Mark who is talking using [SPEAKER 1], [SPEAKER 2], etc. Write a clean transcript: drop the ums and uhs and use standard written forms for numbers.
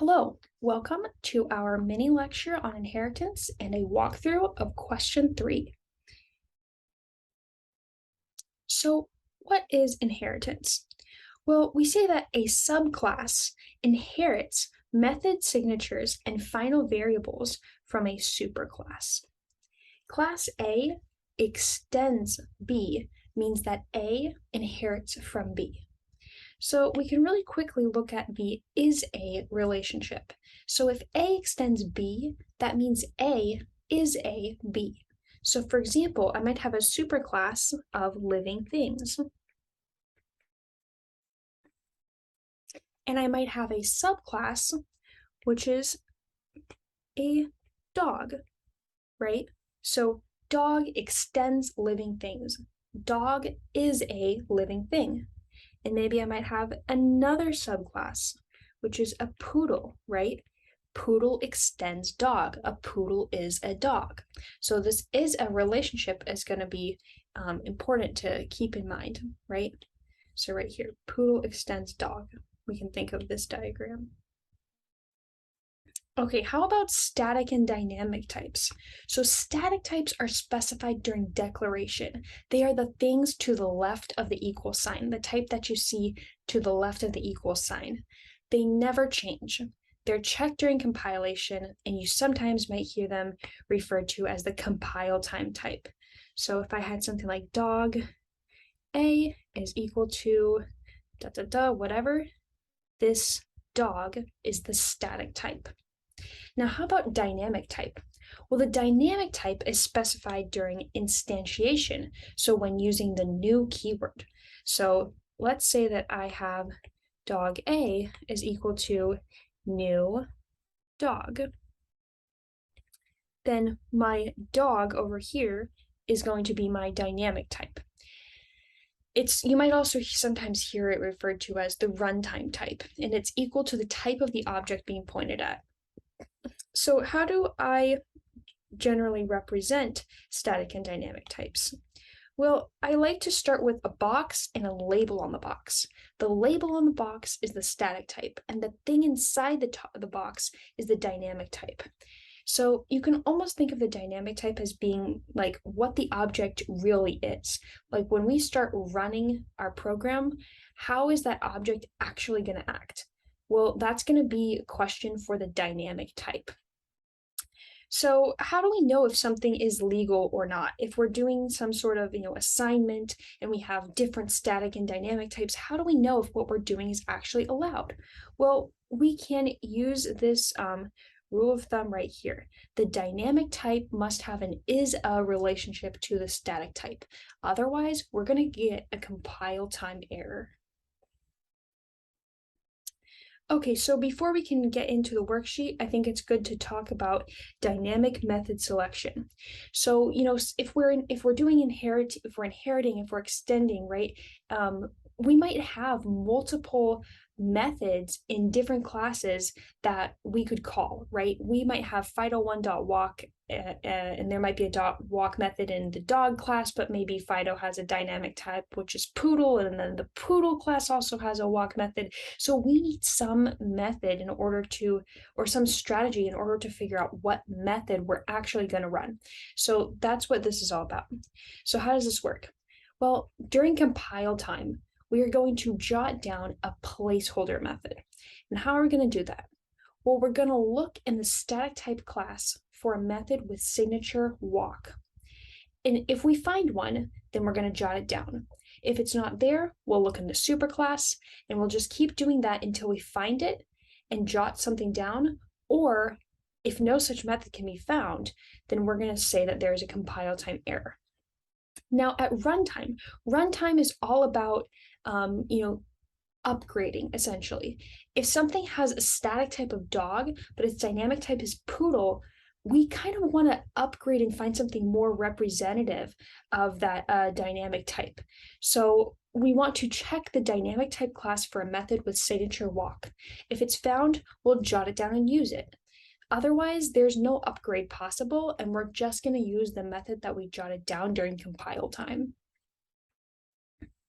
[SPEAKER 1] Hello, welcome to our mini lecture on inheritance and a walkthrough of question 3. So, what is inheritance? Well, we say that a subclass inherits method signatures and final variables from a superclass. Class A extends B means that A inherits from B. So we can really quickly look at the is A relationship. So if A extends B, that means A is A B. So for example, I might have a superclass of living things. And I might have a subclass, which is a dog, right? So dog extends living things. Dog is a living thing. And maybe I might have another subclass, which is a poodle, right? Poodle extends dog. A poodle is a dog. So this is a relationship is going to be important to keep in mind, right? So right here, poodle extends dog. We can think of this diagram. Okay, how about static and dynamic types? So static types are specified during declaration. They are the things to the left of the equal sign, the type that you see to the left of the equal sign. They never change. They're checked during compilation, and you sometimes might hear them referred to as the compile time type. So if I had something like dog A is equal to whatever, this dog is the static type. Now, how about dynamic type? Well, the dynamic type is specified during instantiation, so when using the new keyword. So let's say that I have dog A is equal to new dog. Then my dog over here is going to be my dynamic type. You might also sometimes hear it referred to as the runtime type, and it's equal to the type of the object being pointed at. So how do I generally represent static and dynamic types? Well, I like to start with a box and a label on the box. The label on the box is the static type, and the thing inside the box is the dynamic type. So you can almost think of the dynamic type as being like what the object really is. Like when we start running our program, how is that object actually going to act? Well, that's going to be a question for the dynamic type. So how do we know if something is legal or not? If we're doing some sort of assignment and we have different static and dynamic types, how do we know if what we're doing is actually allowed? Well, we can use this rule of thumb right here. The dynamic type must have an is a relationship to the static type. Otherwise, we're going to get a compile time error. Okay, so before we can get into the worksheet, I think it's good to talk about dynamic method selection. So, if we're inheriting, if we're extending, right, we might have multiple methods in different classes that we could call, right? We might have Fido1.walk, and there might be a .walk method in the dog class, but maybe Fido has a dynamic type, which is poodle, and then the poodle class also has a walk method. So we need some method or some strategy in order to figure out what method we're actually going to run. So that's what this is all about. So how does this work? Well, during compile time, we are going to jot down a placeholder method. And how are we going to do that? Well, we're going to look in the static type class for a method with signature walk. And if we find one, then we're going to jot it down. If it's not there, we'll look in the superclass, and we'll just keep doing that until we find it and jot something down. Or if no such method can be found, then we're going to say that there is a compile time error. Now at runtime is all about upgrading, essentially. If something has a static type of dog, but its dynamic type is poodle, we kind of want to upgrade and find something more representative of that dynamic type. So we want to check the dynamic type class for a method with signature walk. If it's found, we'll jot it down and use it. Otherwise, there's no upgrade possible, and we're just going to use the method that we jotted down during compile time.